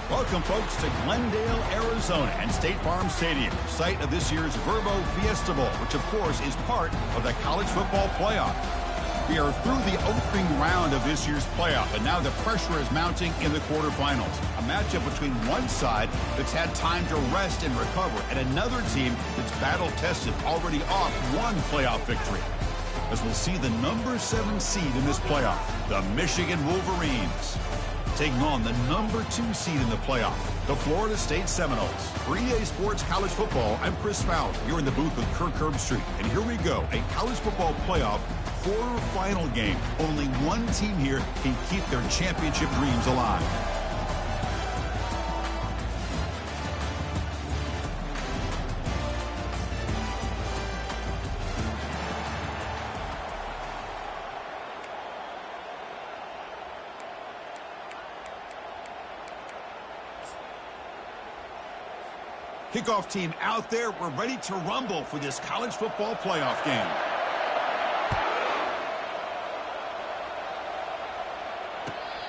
Welcome, folks, to Glendale, Arizona, and State Farm Stadium, site of this year's Verbo Fiesta Bowl, which, of course, is part of the college football playoff. We are through the opening round of this year's playoff, and now the pressure is mounting in the quarterfinals. A matchup between one side that's had time to rest and recover, and another team that's battle-tested, already off one playoff victory. As we'll see the number 7 seed in this playoff, the Michigan Wolverines, taking on the number 2 seed in the playoff, the Florida State Seminoles. For EA Sports College Football, I'm Chris Fowler. You're in the booth with Kirk Herbstreit. And here we go, a college football playoff quarterfinal game. Only one team here can keep their championship dreams alive. Kickoff team out there. We're ready to rumble for this college football playoff game.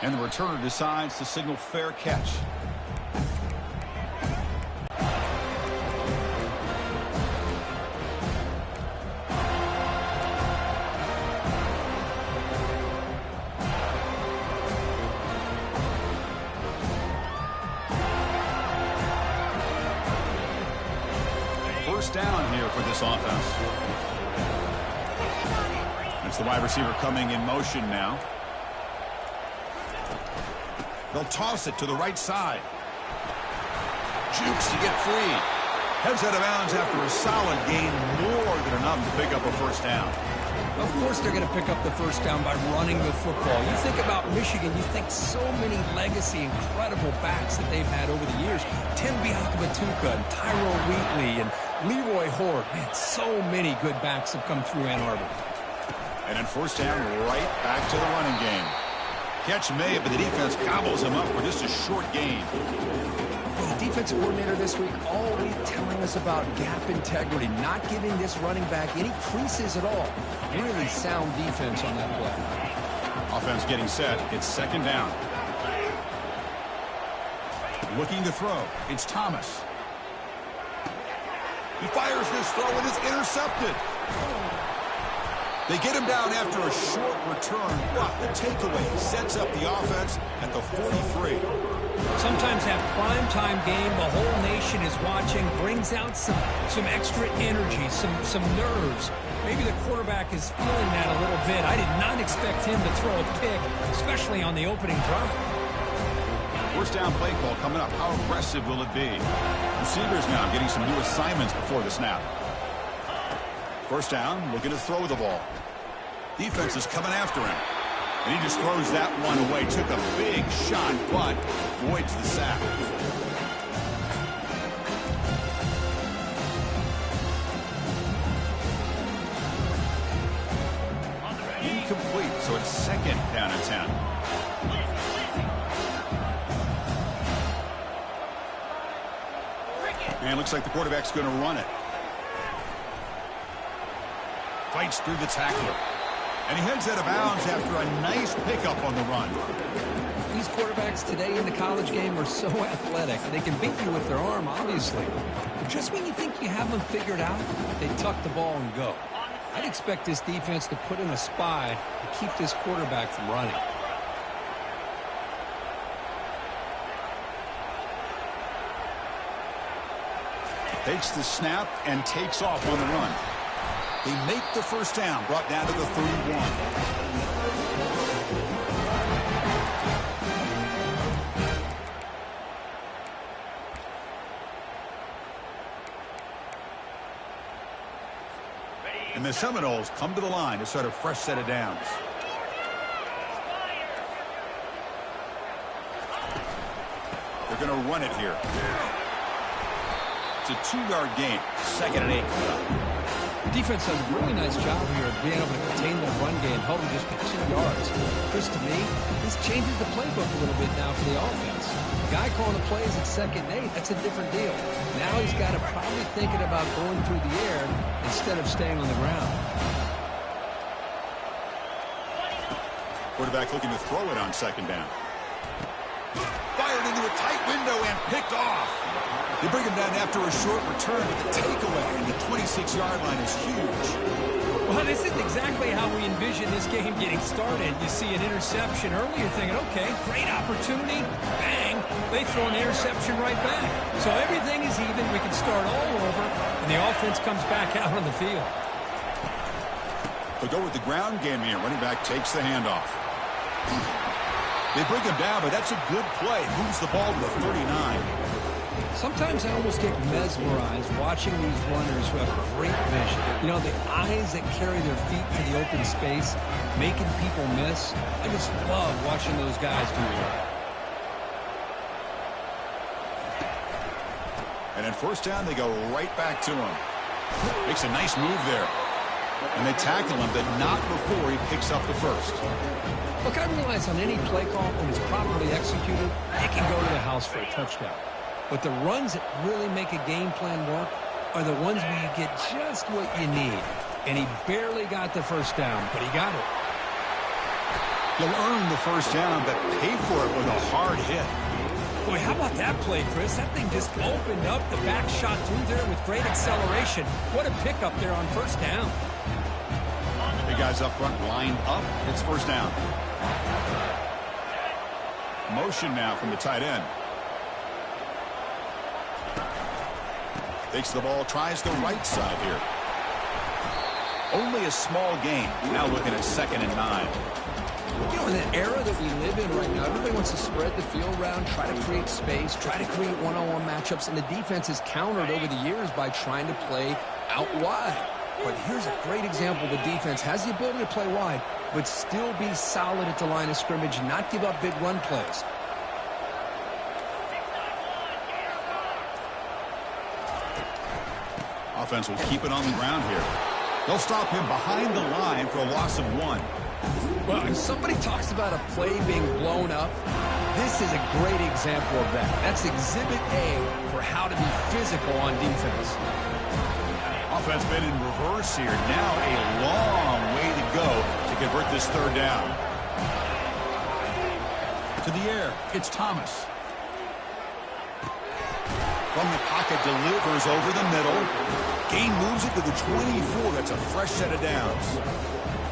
And the returner decides to signal fair catch. First down here for this offense. It's the wide receiver coming in motion now. They'll toss it to the right side. Jukes to get free. Heads out of bounds after a solid gain, more than enough to pick up a first down. Of course they're going to pick up the first down by running the football. You think about Michigan, you think so many legacy, incredible backs that they've had over the years. Tim Biakabatuka and Tyrone Wheatley and Leroy Horde. Man, so many good backs have come through Ann Arbor. And then first down, right back to the running game. Catch made, but the defense gobbles him up for just a short gain. Well, the defensive coordinator this week already telling us about gap integrity, not giving this running back any creases at all. Really sound defense on that play. Offense getting set. It's second down. Looking to throw. It's Thomas. He fires this throw and it's intercepted. They get him down after a short return, but the takeaway sets up the offense at the 43. Sometimes that primetime game, the whole nation is watching, brings out some extra energy, some nerves. Maybe the quarterback is feeling that a little bit. I did not expect him to throw a pick, especially on the opening drive. First down play call coming up. How aggressive will it be? Receivers now getting some new assignments before the snap. First down, looking to throw the ball. Defense is coming after him. And he just throws that one away. Took a big shot, but avoids the sack. Incomplete, so it's second down and 10. And it looks like the quarterback's going to run it. Fights through the tackler. And he heads out of bounds after a nice pickup on the run. These quarterbacks today in the college game are so athletic. They can beat you with their arm, obviously. But just when you think you have them figured out, they tuck the ball and go. I'd expect this defense to put in a spy to keep this quarterback from running. Takes the snap and takes off on the run. They make the first down, brought down to the 31. the Seminoles come to the line to start a fresh set of downs. They're going to run it here. It's a 2-yard gain. 2nd and 8 coming up. The defense does a really nice job here of being able to contain that run game, held to just 2 yards. Chris, to me, this changes the playbook a little bit now for the offense. The guy calling the plays at 2nd and 8, that's a different deal. Now he's got to probably thinking about going through the air instead of staying on the ground. Quarterback looking to throw it on 2nd down. Fired into a tight window and picked off. They bring him down after a short return, but the takeaway and the 26-yard line is huge. Well, this isn't exactly how we envision this game getting started. You see an interception early, you're thinking, okay, great opportunity. Bang, they throw an interception right back. So everything is even. We can start all over, and the offense comes back out on the field. They go with the ground game here. Running back takes the handoff. They bring him down, but that's a good play. Moves the ball to the 39. Sometimes I almost get mesmerized watching these runners who have great vision. You know, the eyes that carry their feet to the open space, making people miss. I just love watching those guys do that. And at 1st down, they go right back to him. Makes a nice move there. And they tackle him, but not before he picks up the 1st. Look, I realize on any play call, when it's properly executed, it can go to the house for a touchdown. But the runs that really make a game plan work are the ones where you get just what you need. And he barely got the 1st down, but he got it. He'll earn the 1st down, but pay for it with a hard hit. Boy, how about that play, Chris? That thing just opened up. The back shot through there with great acceleration. What a pickup there on 1st down. Big guys up front lined up. It's 1st down. Motion now from the tight end. Takes the ball, tries the right side here. Only a small gain. Now looking at 2nd and 9. You know, in the era that we live in right now, everybody wants to spread the field around, try to create space, try to create one-on-one matchups, and the defense has countered over the years by trying to play out wide. But here's a great example. The defense has the ability to play wide, but still be solid at the line of scrimmage and not give up big run plays. Offense will keep it on the ground here. They'll stop him behind the line for a loss of 1. Well, if somebody talks about a play being blown up, this is a great example of that. That's exhibit A for how to be physical on defense. Offense been in reverse here. Now a long way to go to convert this 3rd down. To the air, it's Thomas. From the pocket, delivers over the middle. Gain moves it to the 24. That's a fresh set of downs.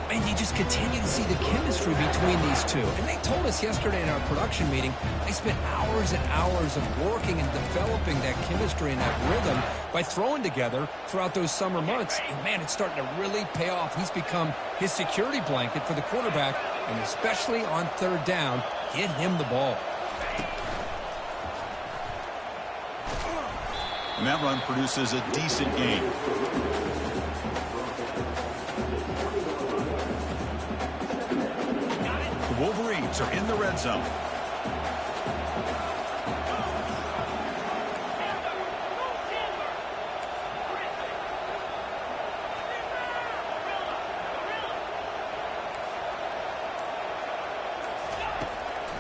And you just continue to see the chemistry between these two. And they told us yesterday in our production meeting, they spent hours and hours of working and developing that chemistry and that rhythm by throwing together throughout those summer months. And, man, it's starting to really pay off. He's become his security blanket for the quarterback, and especially on 3rd down, get him the ball. And that run produces a decent gain. The Wolverines are in the red zone.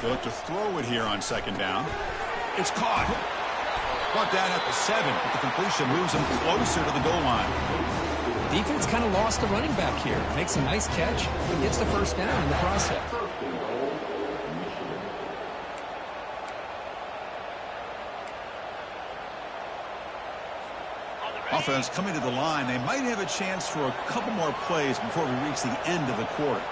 They look to throw it here on 2nd down. It's caught. Brought down at the 7, but the completion moves him closer to the goal line. Defense kind of lost the running back here. Makes a nice catch and gets the 1st down in the process. Offense coming to the line. They might have a chance for a couple more plays before we reach the end of the quarter.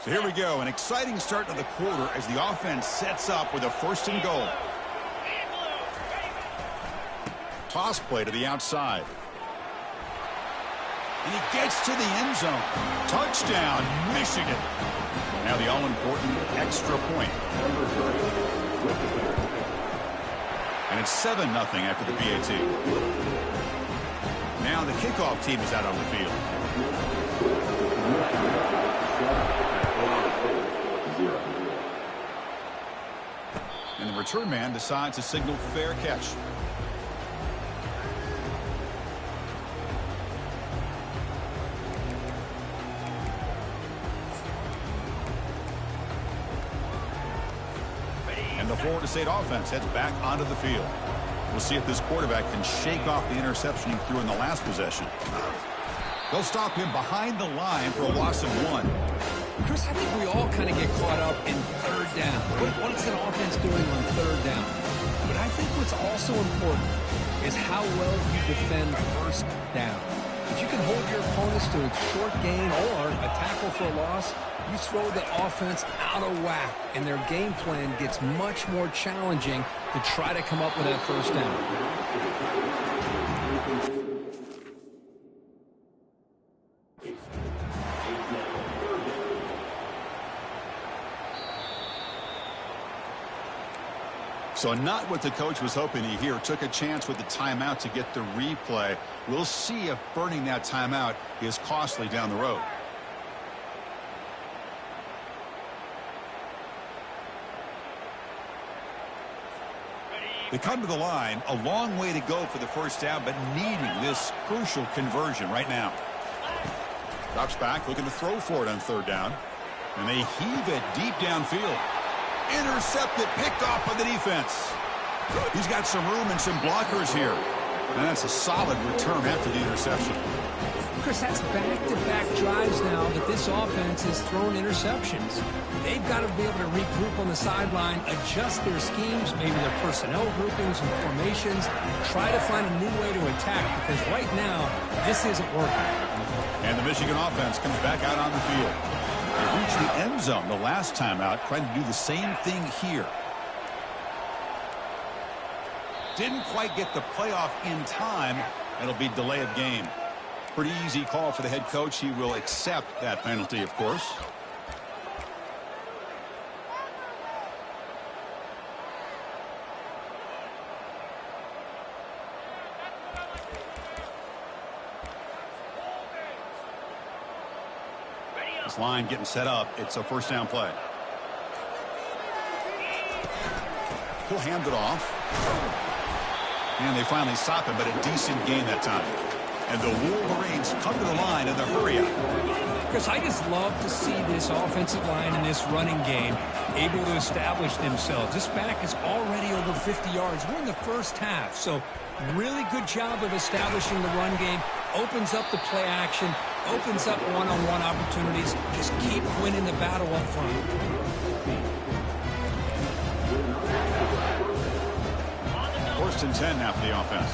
So here we go, an exciting start to the quarter as the offense sets up with a 1st and goal. Toss play to the outside. And he gets to the end zone. Touchdown, Michigan. Now the all-important extra point. And it's 7-0 after the PAT. Now the kickoff team is out on the field. And the return man decides to signal fair catch. And the Florida State offense heads back onto the field. We'll see if this quarterback can shake off the interception he threw in the last possession. They'll stop him behind the line for a loss of 1. Chris, I think we all kind of get caught up in 3rd down. What is an offense doing on 3rd down? But I think what's also important is how well you defend 1st down. If you can hold your opponents to a short gain or a tackle for a loss, you throw the offense out of whack, and their game plan gets much more challenging to try to come up with that 1st down. So not what the coach was hoping to hear. Took a chance with the timeout to get the replay. We'll see if burning that timeout is costly down the road. They come to the line, a long way to go for the 1st down, but needing this crucial conversion right now. Drops back, looking to throw for it on 3rd down. And they heave it deep downfield. Intercepted, picked off by the defense. He's got some room and some blockers here. And that's a solid return after the interception. Chris, that's back-to-back drives now that this offense has thrown interceptions. They've got to be able to regroup on the sideline, adjust their schemes, maybe their personnel groupings and formations, try to find a new way to attack, because right now, this isn't working. And the Michigan offense comes back out on the field. They reached the end zone the last time out, trying to do the same thing here. Didn't quite get the playoff in time. It'll be delay of game. Pretty easy call for the head coach. He will accept that penalty, of course. This line getting set up. It's a 1st down play. He'll hand it off. And they finally stop him, but a decent gain that time. And the Wolverines come to the line in the hurry up. Chris, I just love to see this offensive line and this running game able to establish themselves. This back is already over 50 yards. We're in the 1st half, so really good job of establishing the run game. Opens up the play action, opens up one-on-one opportunities. Just keep winning the battle up front. 1st and 10 now for the offense.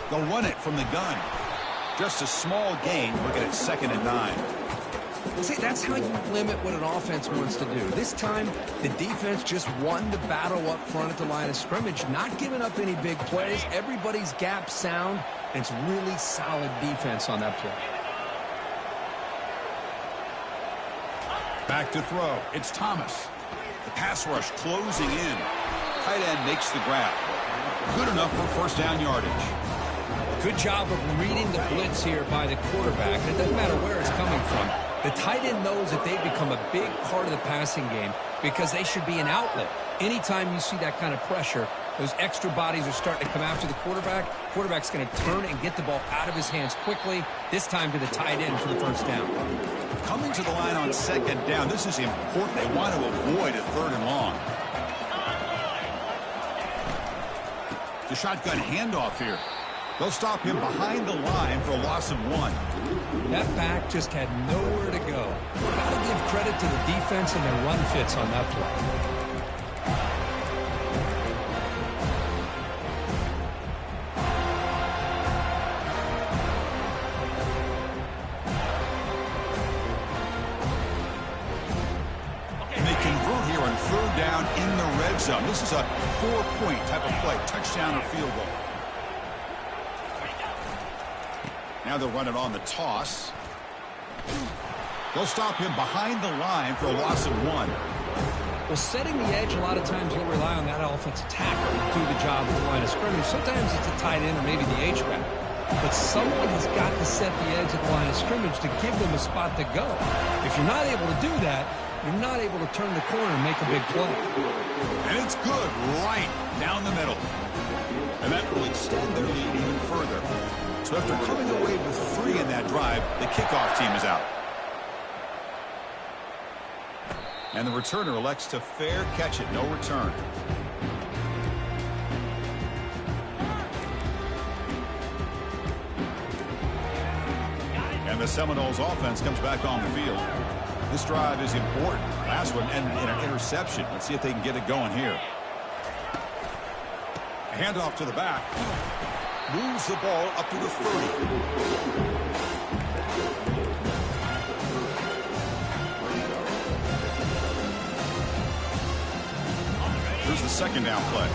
They'll run it from the gun. Just a small gain. Looking at 2nd and 9. See, that's how you limit what an offense wants to do. This time, the defense just won the battle up front at the line of scrimmage, not giving up any big plays. Everybody's gap sound. It's really solid defense on that play. Back to throw. It's Thomas. The pass rush closing in. Tight end makes the grab. Good enough for 1st down yardage. Good job of reading the blitz here by the quarterback. And it doesn't matter where it's coming from. The tight end knows that they've become a big part of the passing game because they should be an outlet. Anytime you see that kind of pressure, those extra bodies are starting to come after the quarterback. Quarterback's going to turn and get the ball out of his hands quickly, this time to the tight end for the 1st down. Coming to the line on 2nd down, this is important. They want to avoid a 3rd and long. The shotgun handoff here. They'll stop him behind the line for a loss of 1. That back just had nowhere to go. Got to give credit to the defense and their run fits on that play. down in the red zone. This is a 4-point type of play, touchdown or field goal. Now they'll run it on the toss. They'll stop him behind the line for a loss of 1. Well, setting the edge, a lot of times you'll rely on that offensive tackle to do the job at the line of scrimmage. Sometimes it's a tight end or maybe the H-back. But someone has got to set the edge at the line of scrimmage to give them a spot to go. If you're not able to do that, you're not able to turn the corner and make a big play. And it's good right down the middle. And that will extend their lead even further. So after coming away with 3 in that drive, the kickoff team is out. And the returner elects to fair catch it, no return. And the Seminoles offense comes back on the field. This drive is important. Last one ended in an interception. Let's see if they can get it going here. A handoff to the back. Moves the ball up to the 30. Here's the second down play.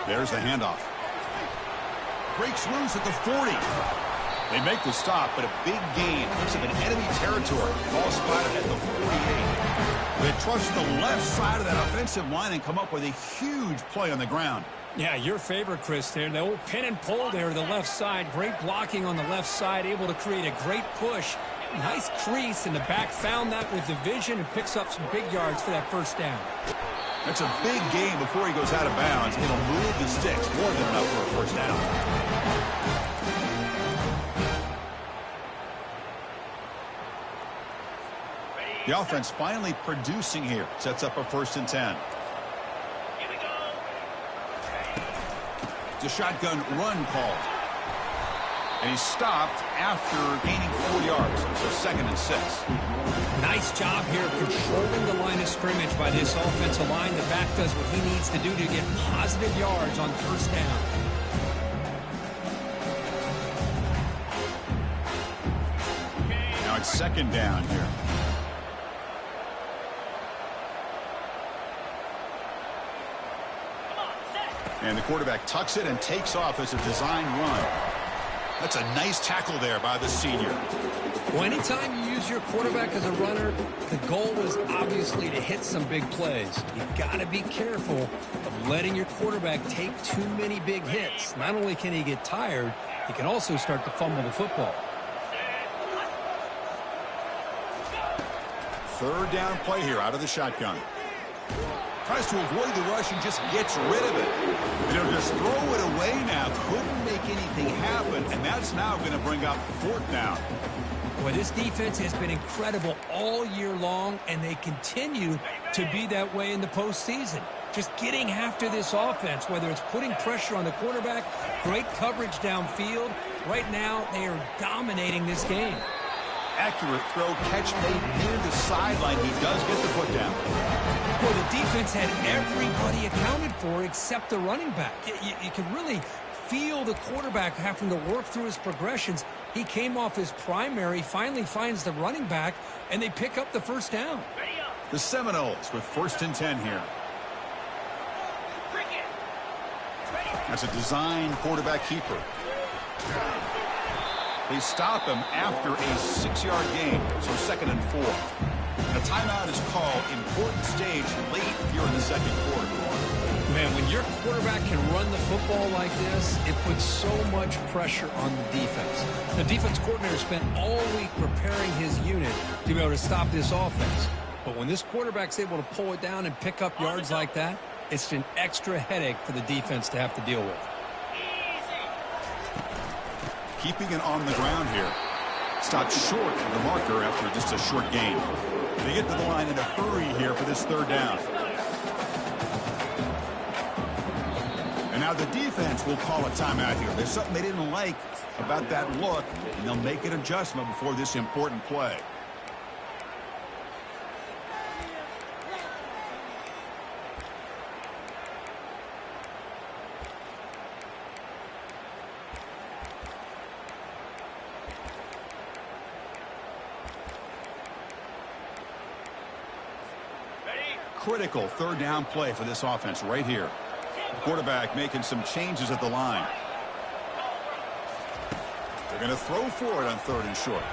There's the handoff. Breaks loose at the 40. They make the stop, but a big gain. Looks like an enemy territory. Ball spotted at the 48. They trust the left side of that offensive line and come up with a huge play on the ground. Yeah, your favorite, Chris, there. The old pin and pull there to the left side. Great blocking on the left side, able to create a great push. Nice crease, and the back found that with the vision and picks up some big yards for that first down. That's a big gain before he goes out of bounds. It'll move the sticks more than enough for a first down. The offense finally producing here. Sets up a 1st and 10. It's a shotgun run called. And he stopped after gaining 4 yards. So 2nd and 6. Nice job here of controlling the line of scrimmage by this offensive line. The back does what he needs to do to get positive yards on first down. Now it's 2nd down here. And the quarterback tucks it and takes off as a design run. That's a nice tackle there by the senior. Well, anytime you use your quarterback as a runner, the goal is obviously to hit some big plays. You've got to be careful of letting your quarterback take too many big hits. Not only can he get tired, he can also start to fumble the football. 3rd down play here out of the shotgun. Tries to avoid the rush and just gets rid of it. And he'll just throw it away now. Couldn't make anything happen, and that's now going to bring up 4th down. Boy, this defense has been incredible all year long, and they continue to be that way in the postseason. Just getting after this offense, whether it's putting pressure on the quarterback, great coverage downfield. Right now, they are dominating this game. Accurate throw, catch made near the sideline. He does get the foot down. Well, the defense had everybody accounted for except the running back. You can really feel the quarterback having to work through his progressions. He came off his primary, finally finds the running back, and they pick up the first down. The Seminoles with 1st and 10 here. That's a design quarterback keeper. They stop him after a 6-yard gain, so 2nd and 4. And a timeout is called. Important stage late here in the 2nd quarter. Man, when your quarterback can run the football like this, it puts so much pressure on the defense. The defense coordinator spent all week preparing his unit to be able to stop this offense. But when this quarterback's able to pull it down and pick up yards like that, it's an extra headache for the defense to have to deal with. Keeping it on the ground here. Stopped short of the marker after just a short gain. They get to the line in a hurry here for this 3rd down. And now the defense will call a timeout here. There's something they didn't like about that look, and they'll make an adjustment before this important play. critical third down play for this offense right here. The quarterback making some changes at the line. They're going to throw for it on third and short.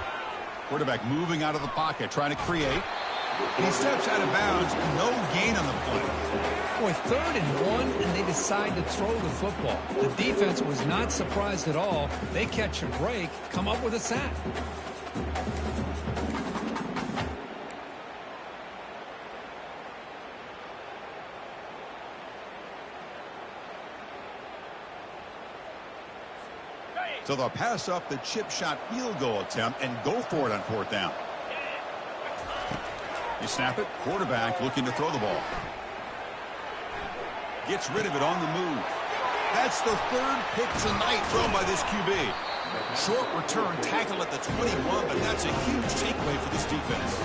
Quarterback moving out of the pocket, trying to create. And he steps out of bounds. No gain on the play. Boy, 3rd and 1, and they decide to throw the football. The defense was not surprised at all. They catch a break, come up with a sack. So they'll pass up the chip shot field goal attempt and go for it on 4th down. You snap it. Quarterback looking to throw the ball. Gets rid of it on the move. That's the 3rd pick tonight thrown by this QB. Short return tackle at the 21, but that's a huge takeaway for this defense.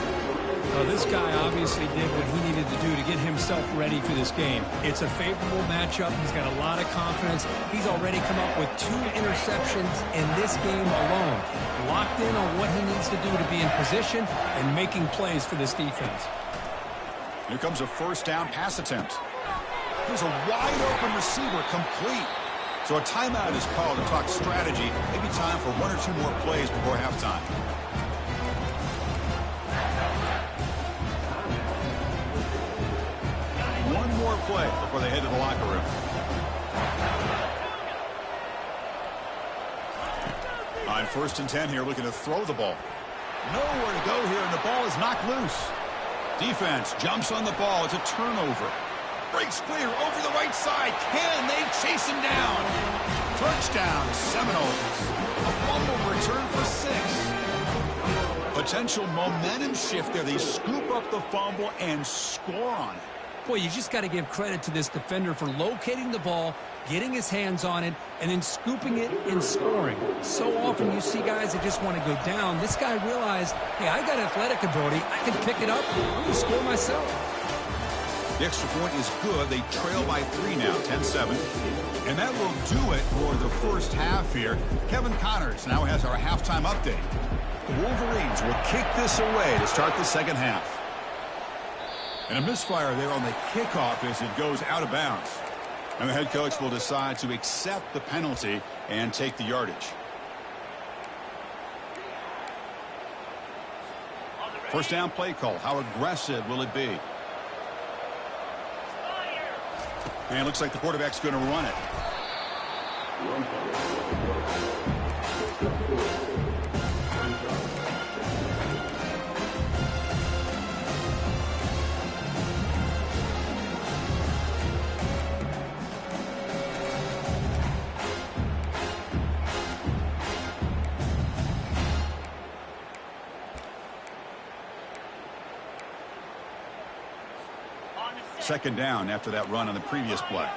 This guy obviously did what he needed to do to get himself ready for this game. It's a favorable matchup. He's got a lot of confidence. He's already come up with 2 interceptions in this game alone. Locked in on what he needs to do to be in position and making plays for this defense. Here comes a 1st down pass attempt. There's a wide open receiver complete. So a timeout is called to talk strategy. Maybe time for 1 or 2 more plays before halftime. One more play before they head to the locker room. On 1st and 10 here, looking to throw the ball. Nowhere to go here, and the ball is knocked loose. Defense jumps on the ball. It's a turnover. Breaks clear over the right side. Can they chase him down? Touchdown, Seminoles. A fumble return for 6. Potential momentum shift there. They scoop up the fumble and score on it. Boy, you just got to give credit to this defender for locating the ball, getting his hands on it, and then scooping it and scoring. So often you see guys that just want to go down. This guy realized, hey, I got athletic ability. I can pick it up. I'm going to score myself. The extra point is good. They trail by 3 now, 10-7. And that will do it for the first half here. Kevin Connors now has our halftime update. The Wolverines will kick this away to start the second half. And a misfire there on the kickoff as it goes out of bounds. And the head coach will decide to accept the penalty and take the yardage. First down play call. How aggressive will it be? And it looks like the quarterback's going to run it. Second down after that run on the previous play.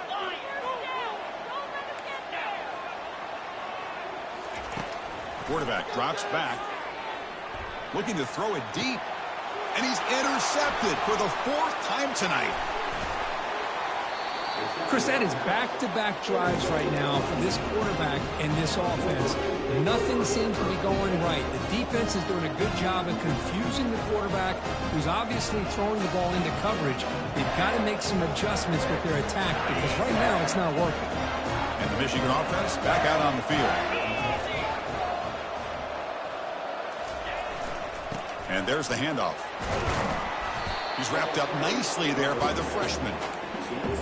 Quarterback drops back. Looking to throw it deep. And he's intercepted for the 4th time tonight. Chris, that is back-to-back drives right now for this quarterback and this offense. Nothing seems to be going right. The defense is doing a good job of confusing the quarterback, who's obviously throwing the ball into coverage. They've got to make some adjustments with their attack because right now it's not working. And the Michigan offense back out on the field. And there's the handoff. He's wrapped up nicely there by the freshman.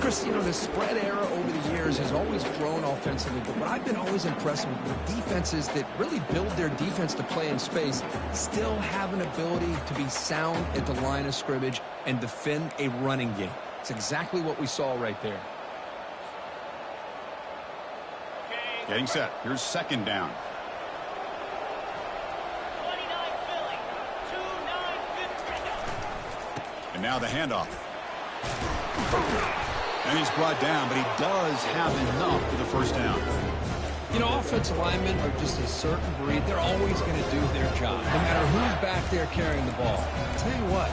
Chris, you know, the spread era over the years has always grown offensively, but what I've been always impressed with defenses that really build their defense to play in space still have an ability to be sound at the line of scrimmage and defend a running game. It's exactly what we saw right there. Getting set. Here's second down. And now the handoff. And he's brought down, but he does have enough for the first down. You know, offensive linemen are just a certain breed. They're always going to do their job, no matter who's back there carrying the ball. I'll tell you what,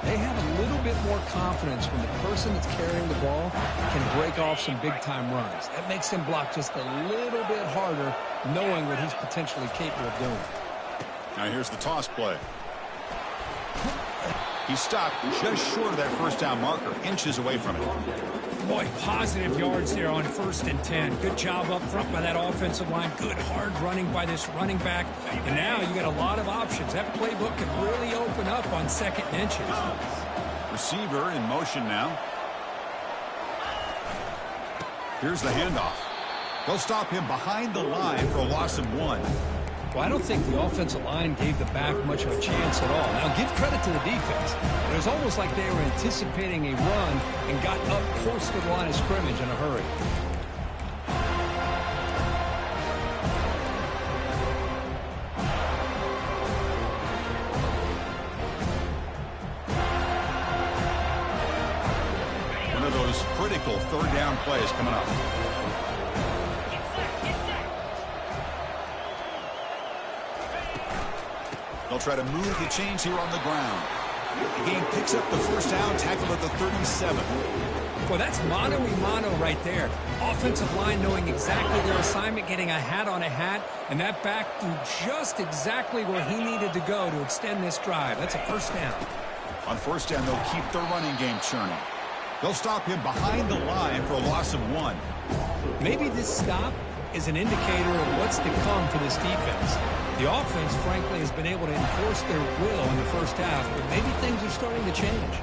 they have a little bit more confidence when the person that's carrying the ball can break off some big-time runs. That makes him block just a little bit harder, knowing what he's potentially capable of doing. Now here's the toss play. He stopped just short of that first down marker, inches away from it. Boy, positive yards there on 1st and 10. Good job up front by that offensive line. Good hard running by this running back. And now you got a lot of options. That playbook can really open up on 2nd and inches. Receiver in motion now. Here's the handoff. They'll stop him behind the line for a loss of 1. Well, I don't think the offensive line gave the back much of a chance at all. Now, give credit to the defense. It was almost like they were anticipating a run and got up close to the line of scrimmage in a hurry. One of those critical 3rd down plays coming up. They'll try to move the chains here on the ground. The game picks up the 1st down, tackled at the 37. Well, that's mano-a-mano right there. Offensive line knowing exactly their assignment, getting a hat on a hat, and that back threw just exactly where he needed to go to extend this drive. That's a 1st down. On 1st down, they'll keep their running game churning. They'll stop him behind the line for a loss of 1. Maybe this stop is an indicator of what's to come for this defense. The offense, frankly, has been able to enforce their will in the 1st half, but maybe things are starting to change.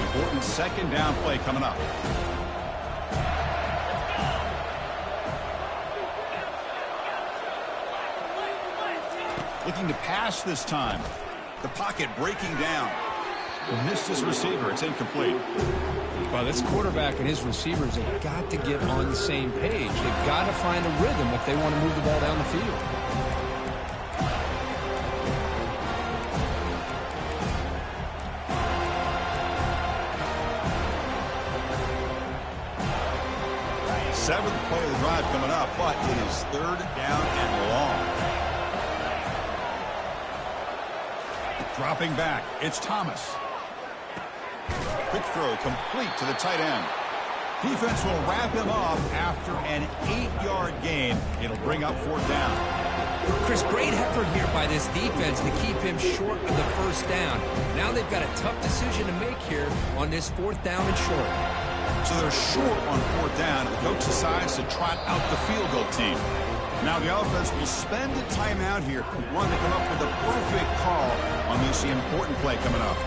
Important 2nd down play coming up. Looking to pass this time. The pocket breaking down. Missed his receiver. It's incomplete. Well, this quarterback and his receivers have got to get on the same page. They've got to find a rhythm if they want to move the ball down the field. Seventh play of the drive coming up, but it is 3rd down and long. Dropping back, it's Thomas. Quick throw complete to the tight end. Defense will wrap him up after an 8-yard gain. It'll bring up 4th down. Chris, great effort here by this defense to keep him short of the 1st down. Now they've got a tough decision to make here on this 4th down and short. So they're short on 4th down. The coach decides to trot out the field goal team. Now the offense will spend a timeout here. Want to come up with a perfect call on this important play coming up.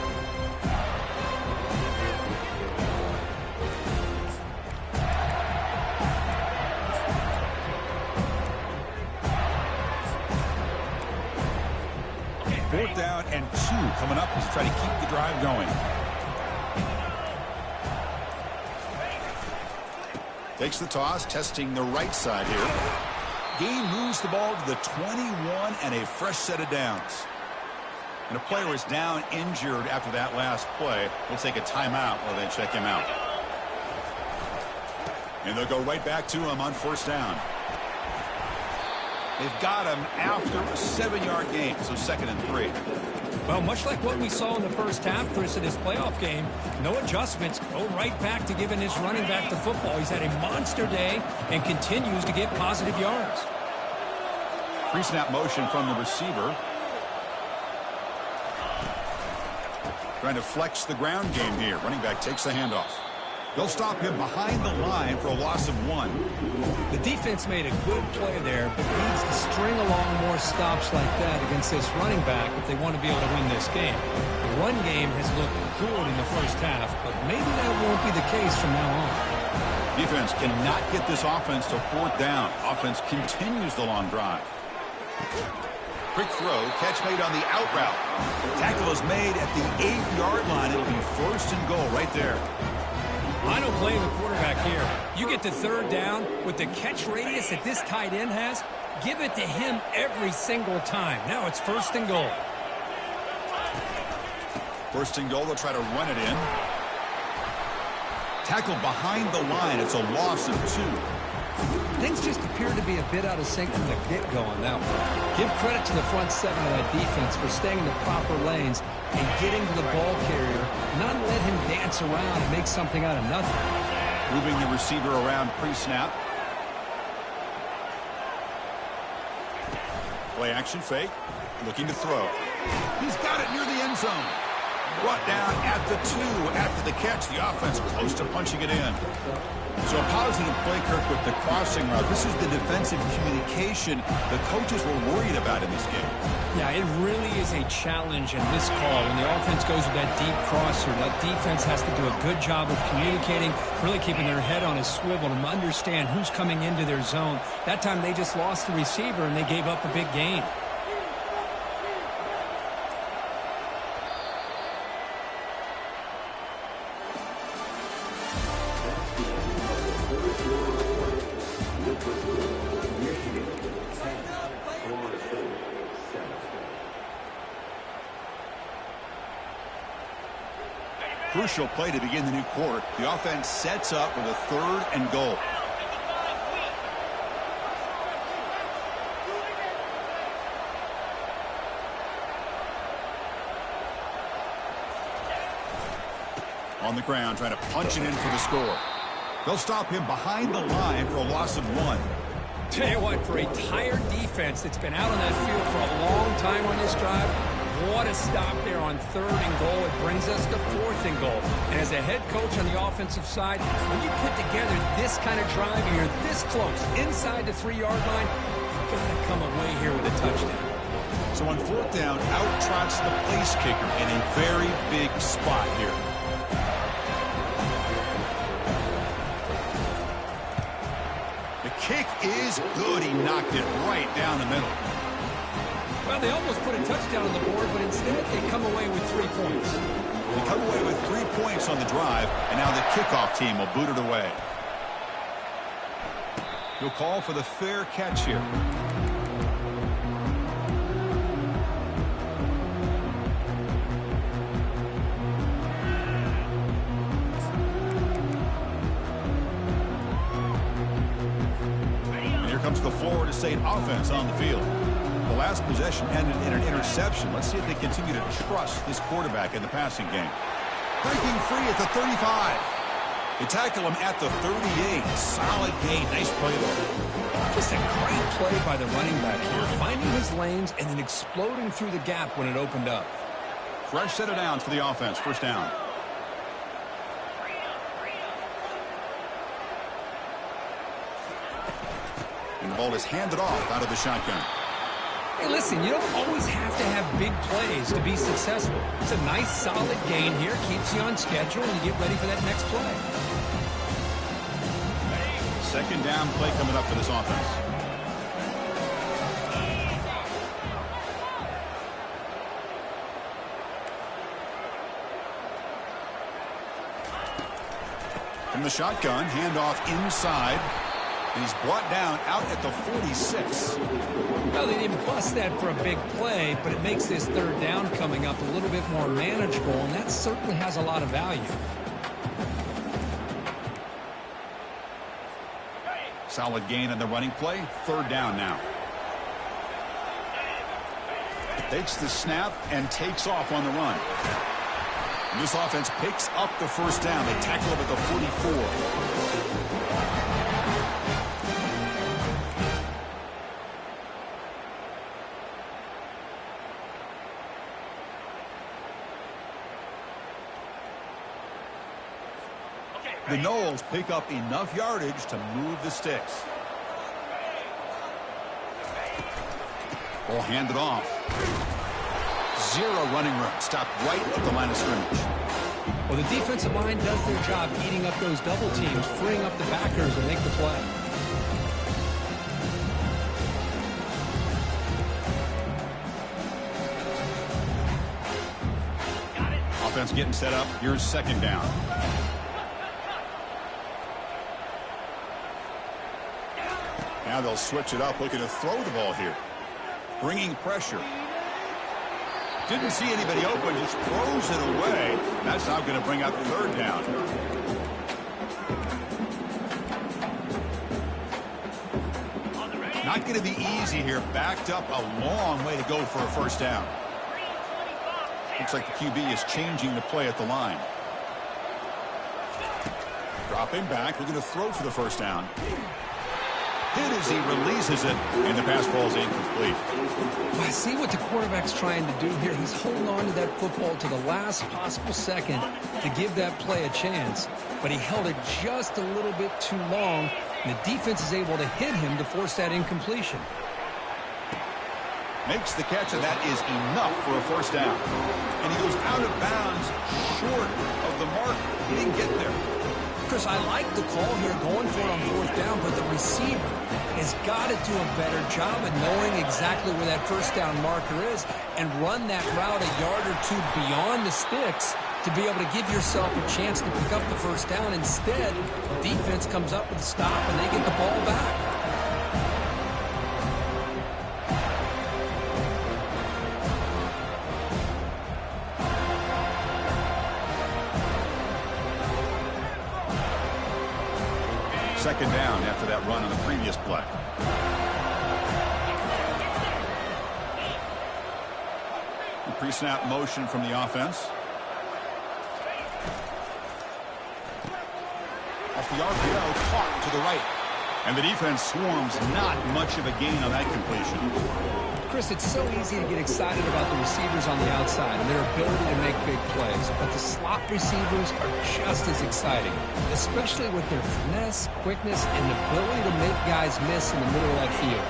Okay, 4th down and 2 coming up as they try to keep the drive going. Takes the toss, testing the right side here. Gain moves the ball to the 21 and a fresh set of downs. And a player is down injured after that last play. We'll take a timeout while they check him out. And they'll go right back to him on 1st down. They've got him after a 7-yard gain, so 2nd and 3. Well, much like what we saw in the 1st half, Chris, in this playoff game, no adjustments. Go right back to giving this running back the football. He's had a monster day and continues to get positive yards. Pre-snap motion from the receiver. Trying to flex the ground game here. Running back takes the handoff. They'll stop him behind the line for a loss of 1. The defense made a good play there, but needs to string along more stops like that against this running back if they want to be able to win this game. The run game has looked good in the 1st half, but maybe that won't be the case from now on. Defense cannot get this offense to 4th down. Offense continues the long drive. Quick throw, catch made on the out route. Tackle is made at the 8-yard line. It'll be 1st and goal right there. I don't blame the quarterback here. You get to 3rd down with the catch radius that this tight end has, give it to him every single time. Now it's 1st and goal. 1st and goal, they'll try to run it in. Tackled behind the line. It's a loss of 2. Things just appear to be a bit out of sync from the get-go on that one. Give credit to the front seven of that defense for staying in the proper lanes and getting to the ball carrier, not let him dance around and make something out of nothing. Moving the receiver around pre-snap. Play action fake. Looking to throw. He's got it near the end zone. Brought down at the 2 after the catch. The offense close to punching it in. So a positive play, Kirk, with the crossing route. This is the defensive communication the coaches were worried about in this game. Yeah, it really is a challenge in this call. When the offense goes with that deep crosser, that defense has to do a good job of communicating, really keeping their head on a swivel and understand who's coming into their zone. That time they just lost the receiver and they gave up a big gain. Crucial play to begin the new quarter. The offense sets up with a 3rd and goal. On the ground, trying to punch it in for the score. They'll stop him behind the line for a loss of 1. Tell you what, for a tired defense that's been out on that field for a long time on this drive, what a stop there on 3rd and goal. It brings us to 4th and goal. And as a head coach on the offensive side, when you put together this kind of drive and you're this close inside the 3-yard line, you've got to come away here with a touchdown. So on 4th down, out trots the place kicker in a very big spot here. The kick is good. He knocked it right down the middle. Well, they almost put a touchdown on the board, but instead they come away with 3 points. They come away with 3 points on the drive, and now the kickoff team will boot it away. He'll call for the fair catch here. And here comes the Florida State offense on the field. The last possession ended in an interception. Let's see if they continue to trust this quarterback in the passing game. Breaking free at the 35. They tackle him at the 38. Solid gain. Nice play there. Just a great play by the running back here, finding his lanes and then exploding through the gap when it opened up. Fresh set of downs for the offense. 1st down. And the ball is handed off out of the shotgun. Hey, listen, you don't always have to have big plays to be successful. It's a nice, solid gain here. Keeps you on schedule, and you get ready for that next play. 2nd down play coming up for this offense. From the shotgun, handoff inside. And he's brought down out at the 46. Well, they didn't bust that for a big play, but it makes this 3rd down coming up a little bit more manageable, and that certainly has a lot of value. Solid gain on the running play. 3rd down now. Takes the snap and takes off on the run. And this offense picks up the 1st down. They tackle him at the 44. The Noles pick up enough yardage to move the sticks. Ball handed off. 0 running room. Stopped right at the line of scrimmage. Well, the defensive line does their job eating up those double teams, freeing up the backers and make the play. Offense getting set up. Here's 2nd down. Now they'll switch it up, looking to throw the ball here. Bringing pressure. Didn't see anybody open, just throws it away. That's now going to bring up 3rd down. Not going to be easy here. Backed up a long way to go for a first down. Looks like the QB is changing the play at the line. Dropping back, looking to throw for the first down. Hit as he releases it, and the pass falls incomplete. Well, I see what the quarterback's trying to do here. He's holding on to that football to the last possible second to give that play a chance, but he held it just a little bit too long, and the defense is able to hit him to force that incompletion. Makes the catch, and that is enough for a first down. And he goes out of bounds short of the mark. He didn't get there. Chris, I like the call here going for it on fourth down, but the receiver has got to do a better job of knowing exactly where that first down marker is and run that route a yard or two beyond the sticks to be able to give yourself a chance to pick up the first down. Instead, the defense comes up with a stop and they get the ball back. Second down after that run on the previous play. Pre-snap motion from the offense. Off the RPO, caught to the right. And the defense swarms, not much of a gain on that completion. Chris, it's so easy to get excited about the receivers on the outside and their ability to make big plays, but the slot receivers are just as exciting, especially with their finesse, quickness, and ability to make guys miss in the middle of that field.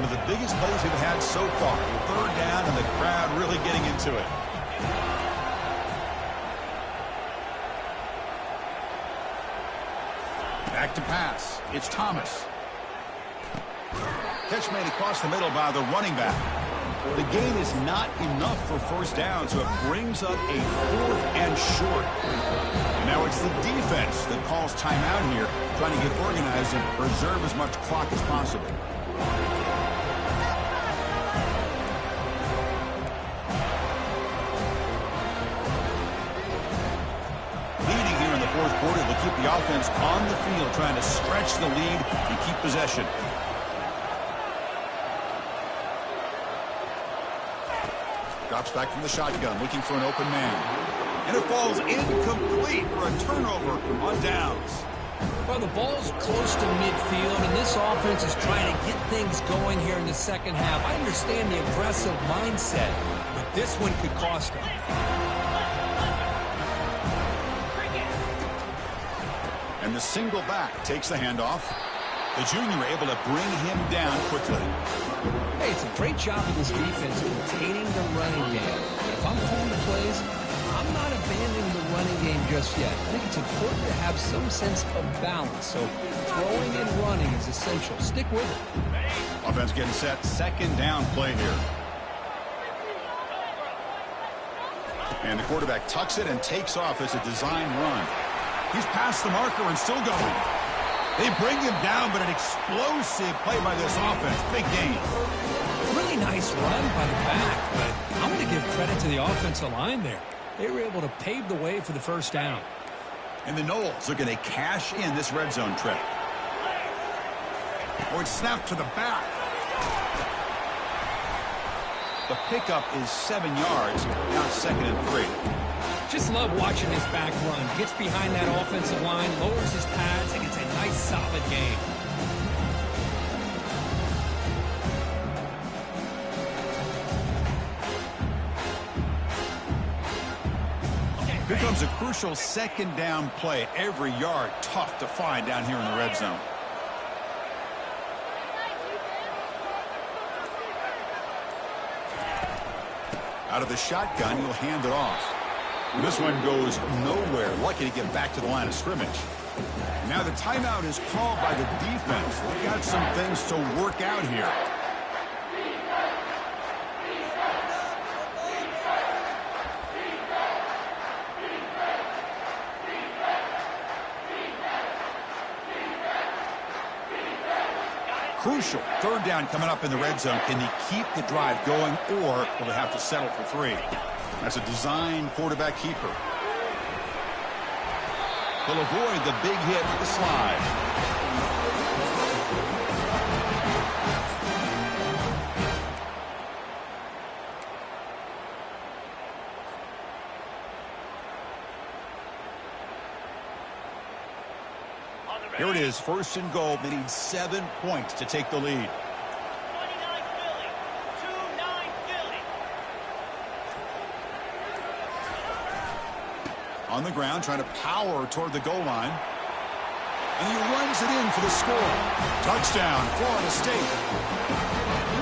One of the biggest plays we've had so far. Third down, and the crowd really getting into it. Back to pass. It's Thomas. Catch made across the middle by the running back. The gain is not enough for first down, so it brings up a fourth and short. And now it's the defense that calls timeout here, trying to get organized and preserve as much clock as possible. Leading here in the fourth quarter will keep the offense on the field, trying to stretch the lead and keep possession. Drops back from the shotgun, looking for an open man. And it falls incomplete for a turnover on downs. Well, the ball's close to midfield, and this offense is trying to get things going here in the second half. I understand the aggressive mindset, but this one could cost them. And the single back takes the handoff. The junior able to bring him down quickly. Hey, it's a great job of this defense containing the running game. But if I'm calling the plays, I'm not abandoning the running game just yet. I think it's important to have some sense of balance. So throwing and running is essential. Stick with it. Offense getting set. Second down play here. And the quarterback tucks it and takes off as a design run. He's past the marker and still going. They bring him down, but an explosive play by this offense. Big gain. Really nice run by the back, but I'm going to give credit to the offensive line there. They were able to pave the way for the first down. And the Noles are going to cash in this red zone trip. Or it's snapped to the back. The pickup is 7 yards. Now it's 2nd and 3. Just love watching this back run. Gets behind that offensive line, lowers his pads, and gets a nice solid gain. Here comes a crucial second down play. Every yard tough to find down here in the red zone. Out of the shotgun, he'll hand it off. This one goes nowhere. Lucky to get back to the line of scrimmage. Now the timeout is called by the defense. They've got some things to work out here. Crucial. Third down coming up in the red zone. Can he keep the drive going, or will they have to settle for 3? That's a design quarterback keeper. He'll avoid the big hit with the slide. it is, first and goal. They need 7 points to take the lead. On the ground, trying to power toward the goal line. And he runs it in for the score. Touchdown, Florida State.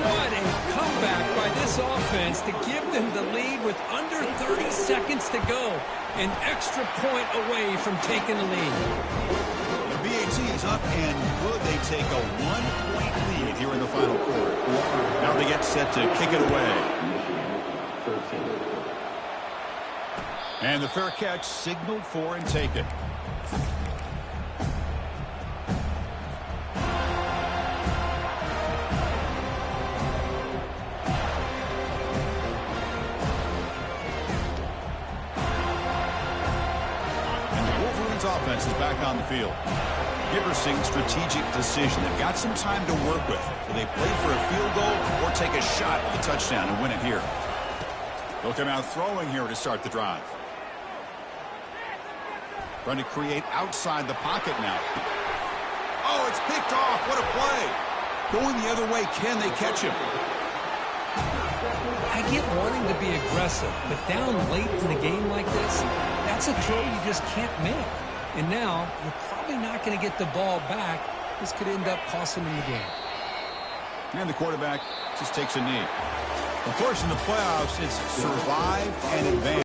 What a comeback by this offense to give them the lead with under 30 seconds to go. An extra point away from taking the lead. The BAT is up and good. They take a 1-point lead here in the final quarter. Now they get set to kick it away. And the fair catch signaled for and taken. Offense is back on the field. Giversing strategic decision. They've got some time to work with. Will they play for a field goal or take a shot at the touchdown and win it here? They'll come out throwing here to start the drive. Trying to create outside the pocket now. Oh, it's picked off. What a play. Going the other way. Can they catch him? I get wanting to be aggressive, but down late in the game like this, that's a throw you just can't make. And now, you're probably not going to get the ball back. This could end up costing them the game. And the quarterback just takes a knee. Of course, in the playoffs, it's survive and advance.